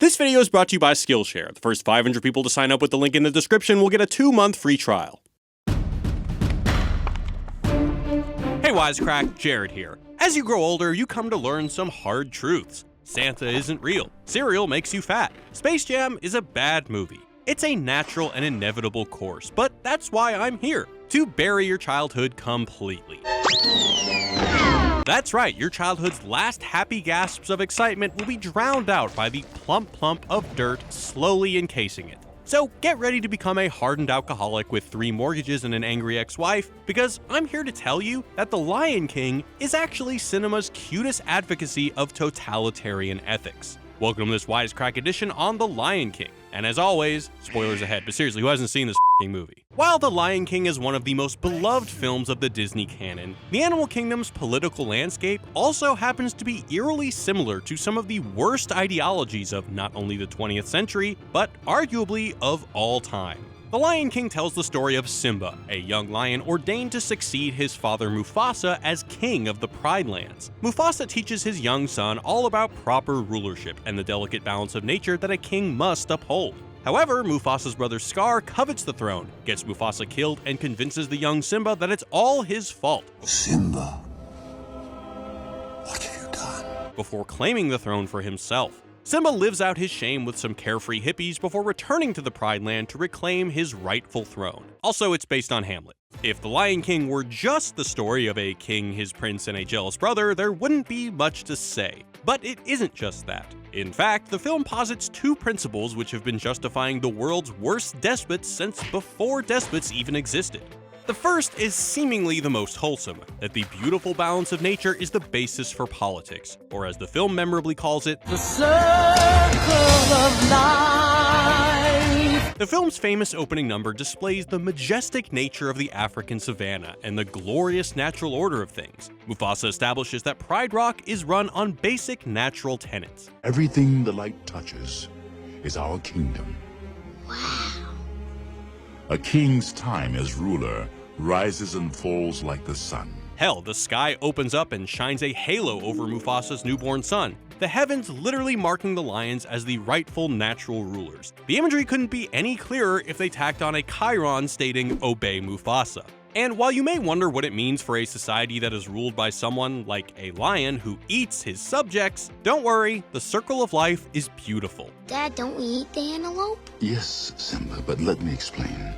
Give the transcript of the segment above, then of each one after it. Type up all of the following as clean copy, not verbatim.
This video is brought to you by Skillshare. The first 500 people to sign up with the link in the description will get a 2-month free trial. Hey Wisecrack, Jared here. As you grow older, you come to learn some hard truths. Santa isn't real. Cereal makes you fat. Space Jam is a bad movie. It's a natural and inevitable course, but that's why I'm here, to bury your childhood completely. That's right, your childhood's last happy gasps of excitement will be drowned out by the plump of dirt slowly encasing it. So get ready to become a hardened alcoholic with 3 mortgages and an angry ex-wife, because I'm here to tell you that The Lion King is actually cinema's cutest advocacy of totalitarian ethics. Welcome to this Wisecrack edition on The Lion King. And as always, spoilers ahead, but seriously, who hasn't seen this movie? While The Lion King is one of the most beloved films of the Disney canon, the Animal Kingdom's political landscape also happens to be eerily similar to some of the worst ideologies of not only the 20th century, but arguably of all time. The Lion King tells the story of Simba, a young lion ordained to succeed his father Mufasa as king of the Pride Lands. Mufasa teaches his young son all about proper rulership and the delicate balance of nature that a king must uphold. However, Mufasa's brother Scar covets the throne, gets Mufasa killed, and convinces the young Simba that it's all his fault. Simba, what have you done? Before claiming the throne for himself. Simba lives out his shame with some carefree hippies before returning to the Pride Land to reclaim his rightful throne. Also, it's based on Hamlet. If The Lion King were just the story of a king, his prince, and a jealous brother, there wouldn't be much to say. But it isn't just that. In fact, the film posits 2 principles which have been justifying the world's worst despots since before despots even existed. The first is seemingly the most wholesome, that the beautiful balance of nature is the basis for politics, or as the film memorably calls it, the circle of life. The film's famous opening number displays the majestic nature of the African savanna and the glorious natural order of things. Mufasa establishes that Pride Rock is run on basic natural tenets. Everything the light touches is our kingdom. Wow. A king's time as ruler rises and falls like the sun. Hell, the sky opens up and shines a halo over Mufasa's newborn son, the heavens literally marking the lions as the rightful natural rulers. The imagery couldn't be any clearer if they tacked on a chyron stating, "Obey Mufasa." And while you may wonder what it means for a society that is ruled by someone like a lion who eats his subjects, don't worry, the circle of life is beautiful. Dad, don't we eat the antelope? Yes, Simba, but let me explain.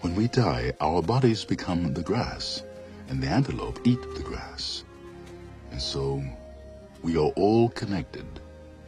When we die, our bodies become the grass, and the antelope eat the grass. And so, we are all connected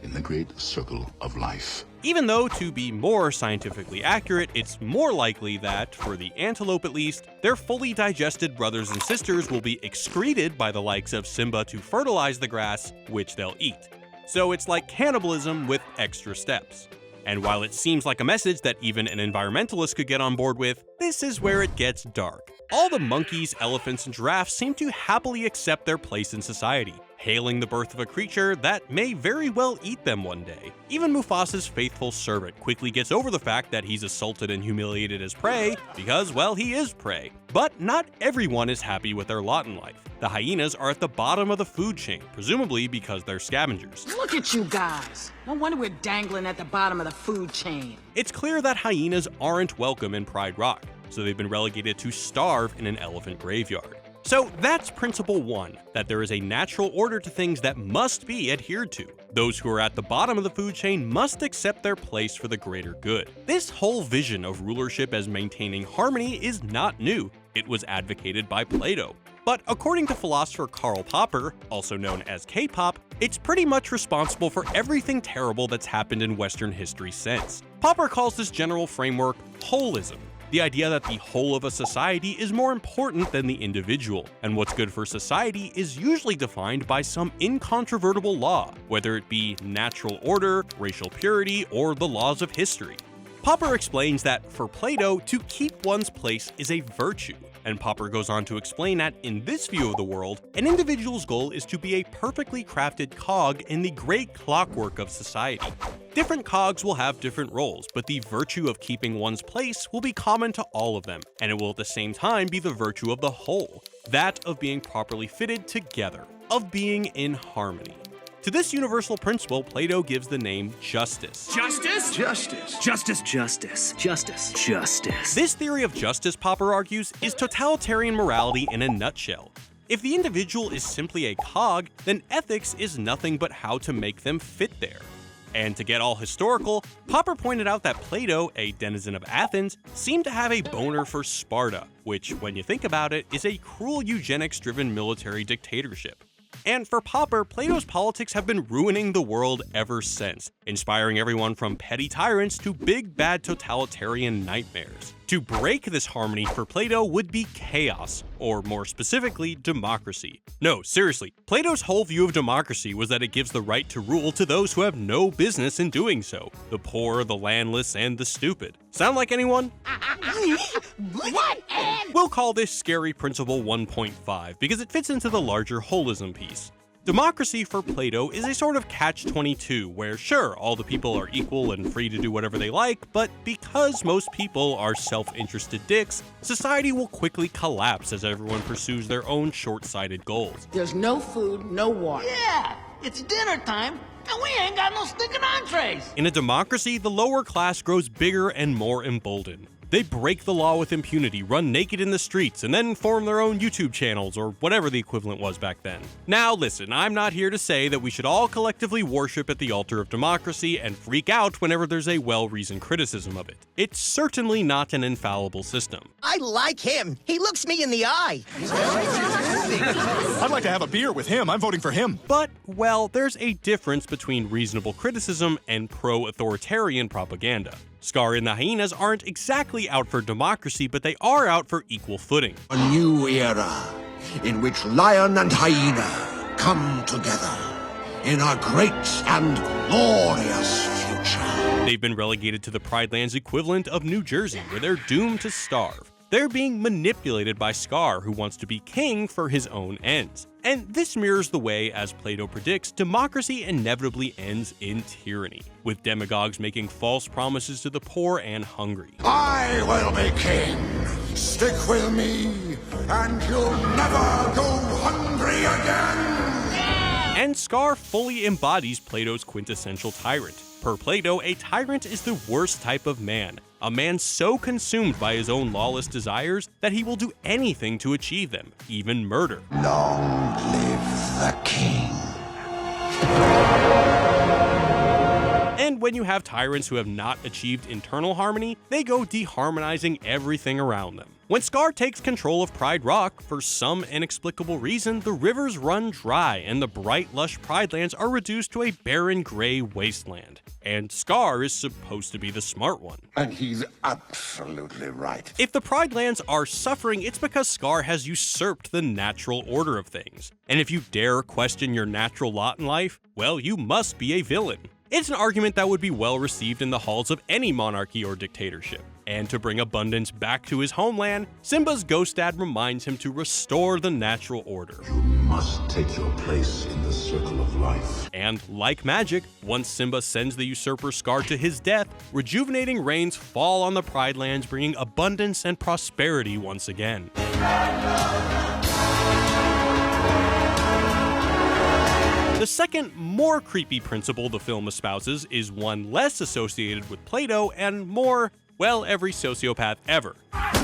in the great circle of life. Even though, to be more scientifically accurate, it's more likely that, for the antelope at least, their fully digested brothers and sisters will be excreted by the likes of Simba to fertilize the grass, which they'll eat. So it's like cannibalism with extra steps. And while it seems like a message that even an environmentalist could get on board with, this is where it gets dark. All the monkeys, elephants, and giraffes seem to happily accept their place in society, hailing the birth of a creature that may very well eat them one day. Even Mufasa's faithful servant quickly gets over the fact that he's assaulted and humiliated as prey, because, well, he is prey. But not everyone is happy with their lot in life. The hyenas are at the bottom of the food chain, presumably because they're scavengers. Look at you guys! No wonder we're dangling at the bottom of the food chain. It's clear that hyenas aren't welcome in Pride Rock, so they've been relegated to starve in an elephant graveyard. So that's principle 1, that there is a natural order to things that must be adhered to. Those who are at the bottom of the food chain must accept their place for the greater good. This whole vision of rulership as maintaining harmony is not new. It was advocated by Plato. But according to philosopher Karl Popper, also known as K-pop, it's pretty much responsible for everything terrible that's happened in Western history since. Popper calls this general framework holism. The idea that the whole of a society is more important than the individual, and what's good for society is usually defined by some incontrovertible law, whether it be natural order, racial purity, or the laws of history. Popper explains that, for Plato, to keep one's place is a virtue, and Popper goes on to explain that, in this view of the world, an individual's goal is to be a perfectly crafted cog in the great clockwork of society. Different cogs will have different roles, but the virtue of keeping one's place will be common to all of them, and it will at the same time be the virtue of the whole, that of being properly fitted together, of being in harmony. To this universal principle, Plato gives the name justice. Justice? Justice. Justice, justice, justice, justice. This theory of justice, Popper argues, is totalitarian morality in a nutshell. If the individual is simply a cog, then ethics is nothing but how to make them fit there. And to get all historical, Popper pointed out that Plato, a denizen of Athens, seemed to have a boner for Sparta, which, when you think about it, is a cruel eugenics-driven military dictatorship. And for Popper, Plato's politics have been ruining the world ever since, inspiring everyone from petty tyrants to big bad totalitarian nightmares. To break this harmony for Plato would be chaos, or more specifically, democracy. No, seriously, Plato's whole view of democracy was that it gives the right to rule to those who have no business in doing so: the poor, the landless, and the stupid. Sound like anyone? What? We'll call this Scary Principle 1.5 because it fits into the larger holism piece. Democracy for Plato is a sort of catch-22 where sure, all the people are equal and free to do whatever they like, but because most people are self-interested dicks, society will quickly collapse as everyone pursues their own short-sighted goals. There's no food, no water. Yeah, it's dinner time, and we ain't got no stinking entrees. In a democracy, the lower class grows bigger and more emboldened. They break the law with impunity, run naked in the streets, and then form their own YouTube channels, or whatever the equivalent was back then. Now listen, I'm not here to say that we should all collectively worship at the altar of democracy and freak out whenever there's a well-reasoned criticism of it. It's certainly not an infallible system. I like him. He looks me in the eye. I'd like to have a beer with him. I'm voting for him. But, well, there's a difference between reasonable criticism and pro-authoritarian propaganda. Scar and the hyenas aren't exactly out for democracy, but they are out for equal footing. A new era in which lion and hyena come together in a great and glorious future. They've been relegated to the Pride Land's equivalent of New Jersey, where they're doomed to starve. They're being manipulated by Scar, who wants to be king for his own ends. And this mirrors the way, as Plato predicts, democracy inevitably ends in tyranny, with demagogues making false promises to the poor and hungry. I will be king. Stick with me, and you'll never go hungry again. And Scar fully embodies Plato's quintessential tyrant. Per Plato, a tyrant is the worst type of man, a man so consumed by his own lawless desires that he will do anything to achieve them, even murder. Long live the king. And when you have tyrants who have not achieved internal harmony, they go deharmonizing everything around them. When Scar takes control of Pride Rock, for some inexplicable reason, the rivers run dry and the bright, lush Pride Lands are reduced to a barren, gray wasteland. And Scar is supposed to be the smart one. And he's absolutely right. If the Pride Lands are suffering, it's because Scar has usurped the natural order of things. And if you dare question your natural lot in life, well, you must be a villain. It's an argument that would be well received in the halls of any monarchy or dictatorship. And to bring abundance back to his homeland, Simba's ghost dad reminds him to restore the natural order. You must take your place in the circle of life. And like magic, once Simba sends the usurper Scar to his death, rejuvenating rains fall on the Pride Lands, bringing abundance and prosperity once again. The second, more creepy principle the film espouses is one less associated with Plato and more, well, every sociopath ever.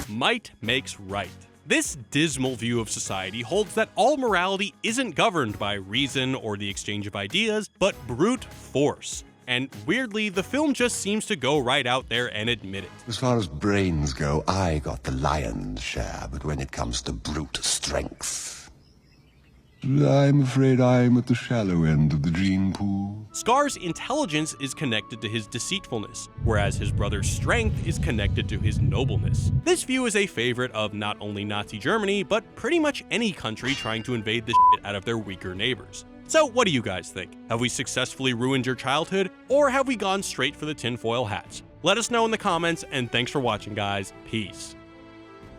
Might makes right. This dismal view of society holds that all morality isn't governed by reason or the exchange of ideas, but brute force. And weirdly, the film just seems to go right out there and admit it. As far as brains go, I got the lion's share, but when it comes to brute strength, I'm afraid I'm at the shallow end of the gene pool. Scar's intelligence is connected to his deceitfulness, whereas his brother's strength is connected to his nobleness. This view is a favorite of not only Nazi Germany, but pretty much any country trying to invade the shit out of their weaker neighbors. So what do you guys think? Have we successfully ruined your childhood, or have we gone straight for the tinfoil hats? Let us know in the comments, and thanks for watching, guys. Peace.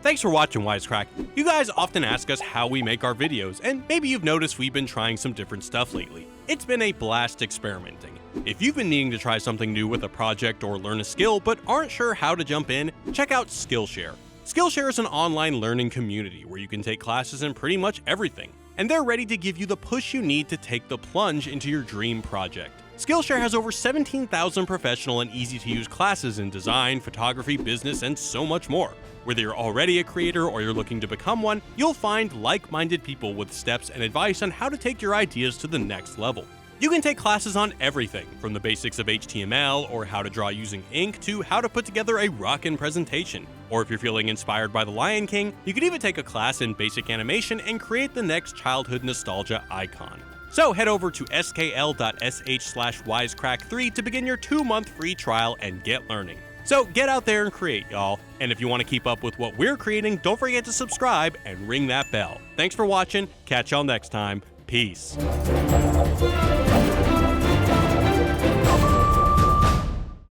Thanks for watching, Wisecrack. You guys often ask us how we make our videos, and maybe you've noticed we've been trying some different stuff lately. It's been a blast experimenting. If you've been needing to try something new with a project or learn a skill but aren't sure how to jump in, check out Skillshare. Skillshare is an online learning community where you can take classes in pretty much everything. and they're ready to give you the push you need to take the plunge into your dream project. Skillshare has over 17,000 professional and easy-to-use classes in design, photography, business, and so much more. Whether you're already a creator or you're looking to become one, you'll find like-minded people with steps and advice on how to take your ideas to the next level. You can take classes on everything, from the basics of HTML or how to draw using ink to how to put together a rockin' presentation. Or if you're feeling inspired by The Lion King, you could even take a class in basic animation and create the next childhood nostalgia icon. So head over to skl.sh/wisecrack3 to begin your 2-month free trial and get learning. So get out there and create, y'all. And if you want to keep up with what we're creating, don't forget to subscribe and ring that bell. Thanks for watching. Catch y'all next time. Peace.